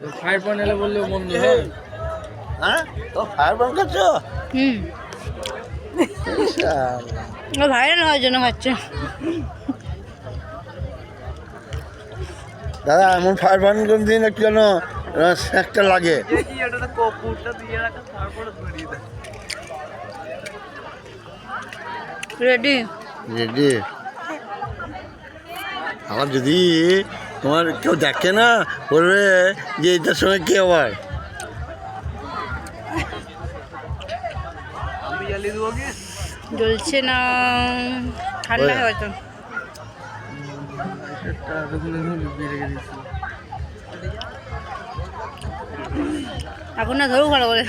Fire প্যানেলে বললেও বন্ধ হয়। হ্যাঁ তো ফায়ার বান খাচ্ছ? ভাইরাল হওয়ার জন্য খাচ্ছে। দাদা এমন ফায়ার বান করে দিন একটু যেন একটা লাগে। Ready ready. আবার যদি তোমার কেউ দেখে না বলবে যে এটার সঙ্গে কে আবার জ্বলছে না, ঠান্ডা হয়ে গেছে। এখন না ধরো ভালো করে।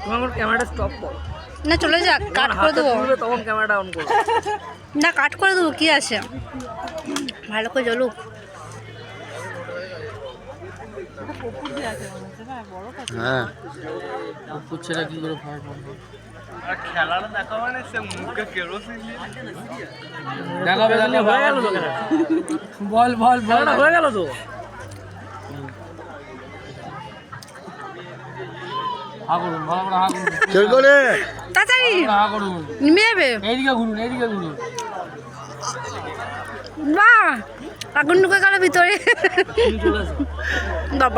তোমার ক্যামেরাটা স্টপ করো না চলে যাক, কাট করে দেবো। তখন ক্যামেরাটা অন করো। না কাট করে দেবো, কি আছে, ভালো করে জ্বলুক। হ্যাঁ পুচ্ছেটা কি করে ফায়ার পাম্প খেলাটা দেখা মানে সে মুখে কেরোসিন দেখাবে হয়ে গেল তো। বল বল বল হয়ে গেল তো। হা করুন ভালো করে হা করুন। কে করে তাড়াতাড়ি হা করুন। নেমে যাবে। এইদিকে ঘুরুন এইদিকে ঘুরুন। বাহ আগুন ঢুকে গেল ভিতরে। চলে আসুন। বাবা